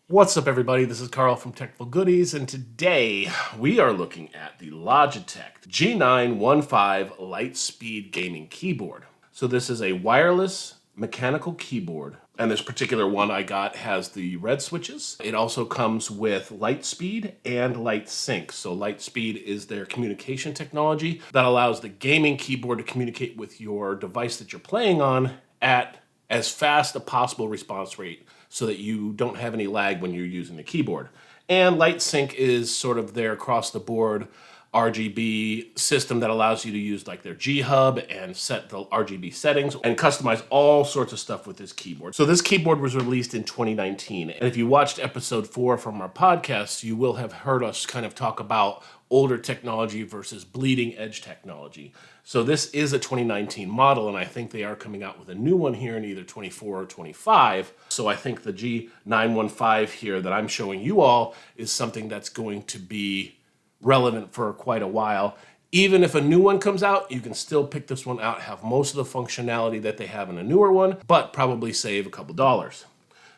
What's up, everybody? This is Carl from Technical Goodies, and today we are looking at the Logitech G915 Lightspeed Gaming Keyboard. So this is a wireless mechanical keyboard, and this particular one I got has the red switches. It also comes with Lightspeed and LightSync. So Lightspeed is their communication technology that allows the gaming keyboard to communicate with your device that you're playing on at as fast a possible response rate so that you don't have any lag when you're using the keyboard. And LightSync is sort of their across-the-board RGB system that allows you to use like their G Hub and set the RGB settings and customize all sorts of stuff with this keyboard. So this keyboard was released in 2019. And if you watched episode 4 from our podcast, you will have heard us kind of talk about older technology versus bleeding edge technology. So this is a 2019 model, and I think they are coming out with a new one here in either 24 or 25. So I think the G915 here that I'm showing you all is something that's going to be relevant for quite a while. Even if a new one comes out, you can still pick this one out, have most of the functionality that they have in a newer one, but probably save a couple dollars.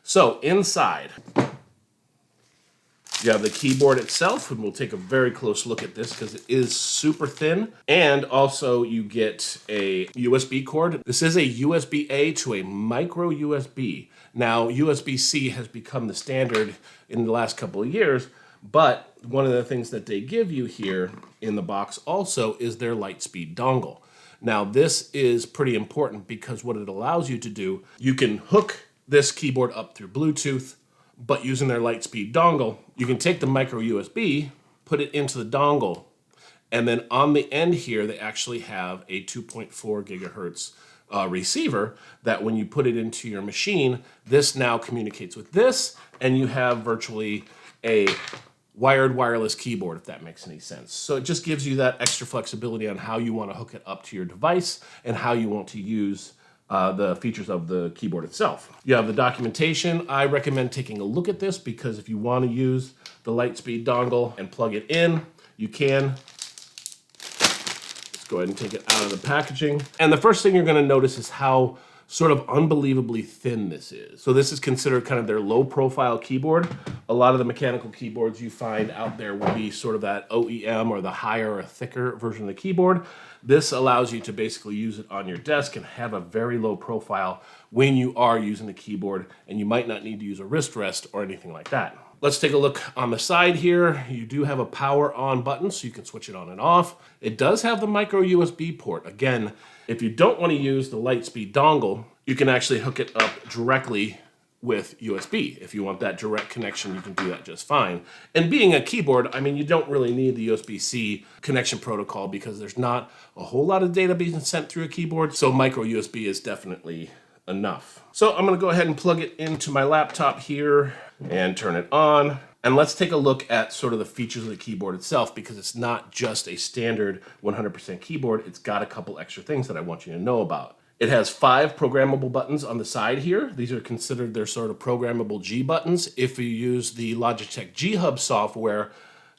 So inside, you have the keyboard itself, and we'll take a very close look at this because it is super thin. And also you get a USB cord. This is a USB-A to a micro USB. Now, USB-C has become the standard in the last couple of years, but one of the things that they give you here in the box also is their Lightspeed dongle. Now, this is pretty important because what it allows you to do, you can hook this keyboard up through Bluetooth, but using their Lightspeed dongle, you can take the micro USB, put it into the dongle, and then on the end here, they actually have a 2.4 gigahertz receiver that when you put it into your machine, this now communicates with this, and you have virtually a wired wireless keyboard, if that makes any sense. So it just gives you that extra flexibility on how you want to hook it up to your device and how you want to use the features of the keyboard itself. You have the documentation. I recommend taking a look at this because if you want to use the Lightspeed dongle and plug it in, you can. Let's go ahead and take it out of the packaging. And the first thing you're going to notice is how sort of unbelievably thin this is. So this is considered kind of their low profile keyboard. A lot of the mechanical keyboards you find out there will be sort of that OEM or the higher or thicker version of the keyboard. This allows you to basically use it on your desk and have a very low profile when you are using the keyboard, and you might not need to use a wrist rest or anything like that. Let's take a look on the side here. You do have a power on button, so you can switch it on and off. It does have the micro USB port. Again, if you don't want to use the Lightspeed dongle, you can actually hook it up directly with USB. If you want that direct connection, you can do that just fine. And being a keyboard, I mean, you don't really need the USB-C connection protocol because there's not a whole lot of data being sent through a keyboard, so micro USB is definitely enough. So I'm gonna go ahead and plug it into my laptop here and turn it on. And let's take a look at sort of the features of the keyboard itself, because it's not just a standard 100% keyboard, it's got a couple extra things that I want you to know about. It has 5 programmable buttons on the side here. These are considered their sort of programmable G buttons. If you use the Logitech G Hub software,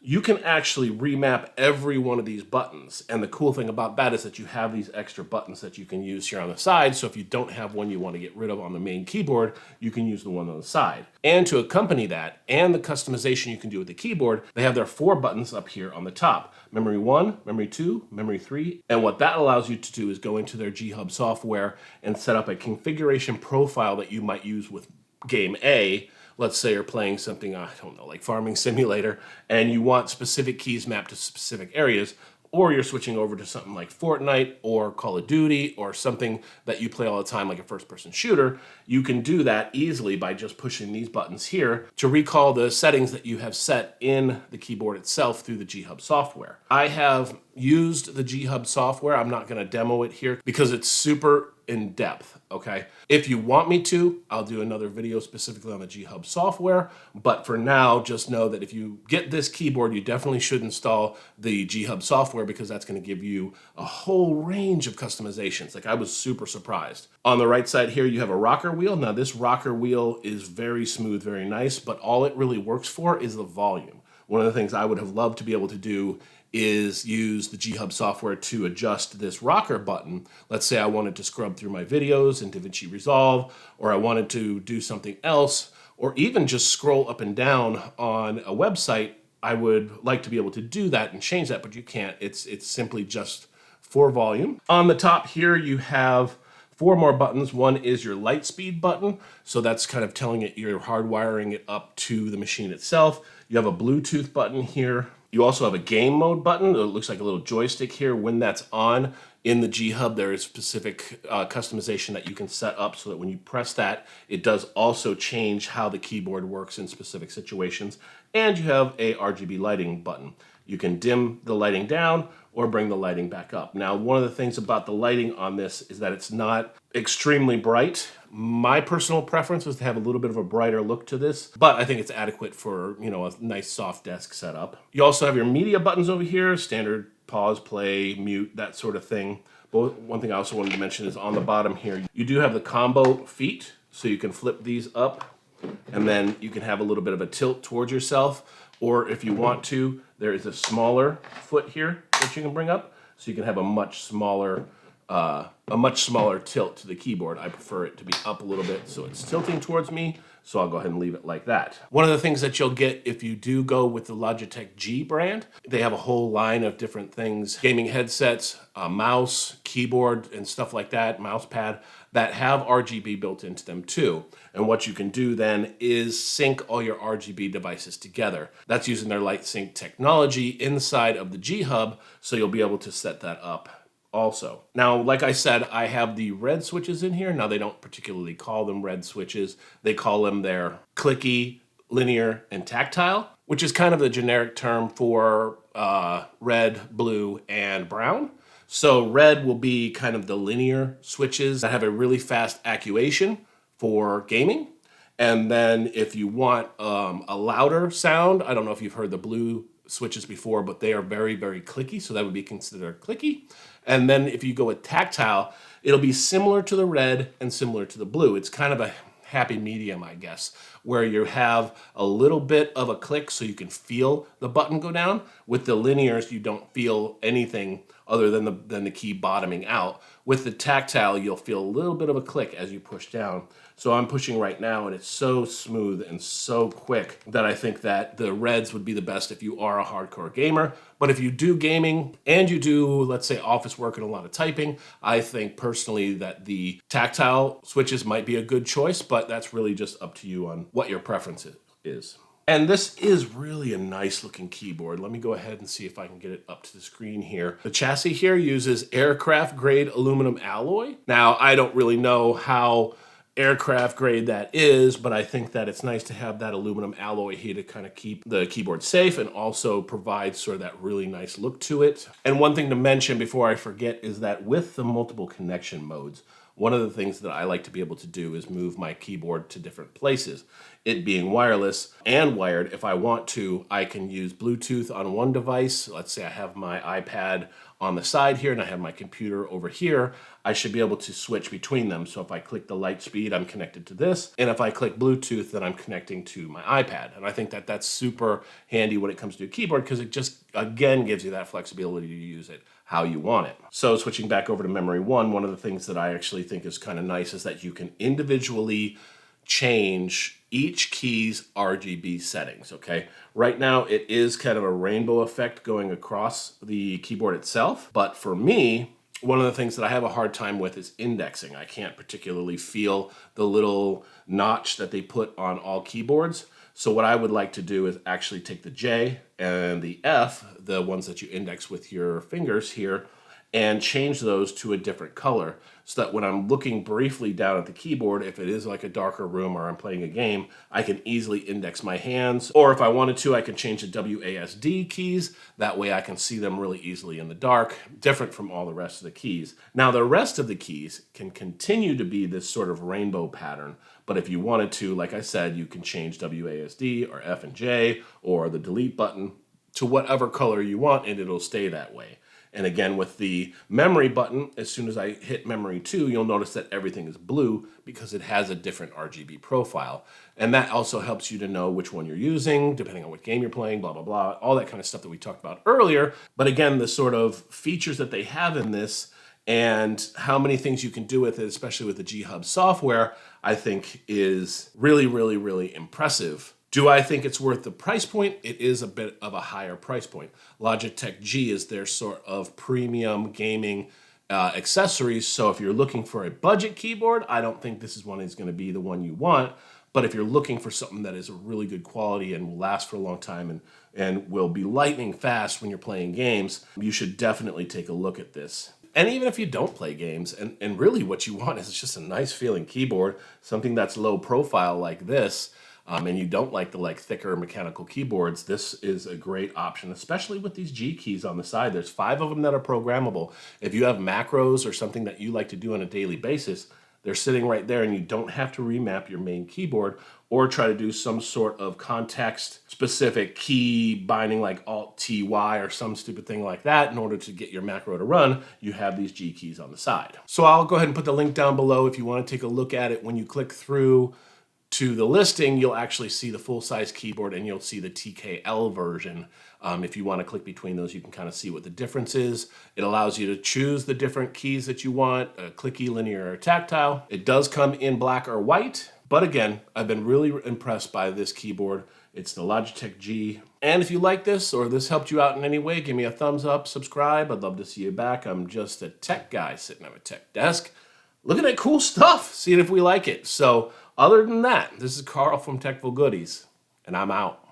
you can actually remap every one of these buttons. And the cool thing about that is that you have these extra buttons that you can use here on the side. So if you don't have one you want to get rid of on the main keyboard, you can use the one on the side. And to accompany that and the customization you can do with the keyboard, they have their 4 buttons up here on the top. Memory 1, Memory 2, Memory 3. And what that allows you to do is go into their G Hub software and set up a configuration profile that you might use with game A. Let's say you're playing something, I don't know, like Farming Simulator, and you want specific keys mapped to specific areas, or you're switching over to something like Fortnite or Call of Duty or something that you play all the time like a first-person shooter, you can do that easily by just pushing these buttons here to recall the settings that you have set in the keyboard itself through the G Hub software. I have used the G Hub software. I'm not going to demo it here because it's super in depth, okay? If you want me to, I'll do another video specifically on the G Hub software, but for now, just know that if you get this keyboard, you definitely should install the G Hub software because that's gonna give you a whole range of customizations. Like, I was super surprised. On the right side here, you have a rocker wheel. Now, this rocker wheel is very smooth, very nice, but all it really works for is the volume. One of the things I would have loved to be able to do is use the G Hub software to adjust this rocker button. Let's say I wanted to scrub through my videos in DaVinci Resolve, or I wanted to do something else, or even just scroll up and down on a website, I would like to be able to do that and change that, but you can't. It's simply just for volume. On the top here, you have four more buttons. One is your light speed button. So that's kind of telling it you're hardwiring it up to the machine itself. You have a Bluetooth button here. You also have a game mode button. It looks like a little joystick here. When that's on in the G Hub, there is specific customization that you can set up so that when you press that, it does also change how the keyboard works in specific situations. And you have a RGB lighting button. You can dim the lighting down or bring the lighting back up. Now, one of the things about the lighting on this is that it's not extremely bright. My personal preference is to have a little bit of a brighter look to this, but I think it's adequate for, a nice soft desk setup. You also have your media buttons over here, standard pause, play, mute, that sort of thing. But one thing I also wanted to mention is on the bottom here, you do have the combo feet, so you can flip these up, and then you can have a little bit of a tilt towards yourself, or if you want to, there is a smaller foot here that you can bring up, so you can have a much smaller tilt to the keyboard. I prefer it to be up a little bit so it's tilting towards me, so I'll go ahead and leave it like that. One of the things that you'll get if you do go with the Logitech G brand, they have a whole line of different things, gaming headsets, mouse, keyboard, and stuff like that, mouse pad, that have RGB built into them too. And what you can do then is sync all your RGB devices together. That's using their LightSync technology inside of the G Hub, so you'll be able to set that up also. Now, like I said, I have the red switches in here. Now, they don't particularly call them red switches. They call them their clicky, linear, and tactile, which is kind of the generic term for red, blue, and brown. So red will be kind of the linear switches that have a really fast actuation for gaming. And then if you want a louder sound, I don't know if you've heard the blue switches before, but they are very, very clicky, so that would be considered clicky. And then if you go with tactile, it'll be similar to the red and similar to the blue. It's kind of a happy medium, I guess, where you have a little bit of a click so you can feel the button go down. With the linears, you don't feel anything other than the key bottoming out. With the tactile, you'll feel a little bit of a click as you push down. So I'm pushing right now, and it's so smooth and so quick that I think that the reds would be the best if you are a hardcore gamer. But if you do gaming and you do, let's say, office work and a lot of typing, I think personally that the tactile switches might be a good choice, but that's really just up to you on what your preference is. And this is really a nice looking keyboard. Let me go ahead and see if I can get it up to the screen here. The chassis here uses aircraft grade aluminum alloy. Now, I don't really know how aircraft grade that is, but I think that it's nice to have that aluminum alloy here to kind of keep the keyboard safe and also provide sort of that really nice look to it. And one thing to mention before I forget is that with the multiple connection modes, one of the things that I like to be able to do is move my keyboard to different places. It being wireless and wired, if I want to, I can use Bluetooth on one device. Let's say I have my iPad on the side here and I have my computer over here. I should be able to switch between them. So if I click the light speed, I'm connected to this. And if I click Bluetooth, then I'm connecting to my iPad. And I think that that's super handy when it comes to a keyboard because it just, again, gives you that flexibility to use it how you want it. So switching back over to memory one of the things that I actually think is kind of nice is that you can individually change each key's RGB settings, okay? Right now, it is kind of a rainbow effect going across the keyboard itself, but for me, one of the things that I have a hard time with is indexing. I can't particularly feel the little notch that they put on all keyboards. So what I would like to do is actually take the J and the F, the ones that you index with your fingers here, and change those to a different color so that when I'm looking briefly down at the keyboard, if it is like a darker room or I'm playing a game, I can easily index my hands. Or if I wanted to, I can change the WASD keys. That way I can see them really easily in the dark, different from all the rest of the keys. Now the rest of the keys can continue to be this sort of rainbow pattern, but if you wanted to, like I said, you can change WASD or F and J or the delete button to whatever color you want and it'll stay that way. And again, with the memory button, as soon as I hit memory 2, you'll notice that everything is blue because it has a different RGB profile. And that also helps you to know which one you're using, depending on what game you're playing, blah, blah, blah, all that kind of stuff that we talked about earlier. But again, the sort of features that they have in this and how many things you can do with it, especially with the G Hub software, I think is really, really, really impressive. Do I think it's worth the price point? It is a bit of a higher price point. Logitech G is their sort of premium gaming accessories. So if you're looking for a budget keyboard, I don't think this is one is going to be the one you want. But if you're looking for something that is a really good quality and will last for a long time and will be lightning fast when you're playing games, you should definitely take a look at this. And even if you don't play games, and really what you want is just a nice feeling keyboard, something that's low profile like this, and you don't like the thicker mechanical keyboards, this is a great option, especially with these G keys on the side. There's 5 of them that are programmable. If you have macros or something that you like to do on a daily basis, they're sitting right there and you don't have to remap your main keyboard or try to do some sort of context-specific key binding like Alt-T-Y or some stupid thing like that in order to get your macro to run. You have these G keys on the side. So I'll go ahead and put the link down below if you want to take a look at it. When you click through to the listing, you'll actually see the full-size keyboard and you'll see the TKL version. If you want to click between those, you can kind of see what the difference is. It allows you to choose the different keys that you want, clicky, linear, or tactile. It does come in black or white, but again, I've been really impressed by this keyboard. It's the Logitech G. And if you like this or this helped you out in any way, give me a thumbs up, subscribe. I'd love to see you back. I'm just a tech guy sitting at a tech desk looking at cool stuff, seeing if we like it. So other than that, this is Carl from Techful Goodies, and I'm out.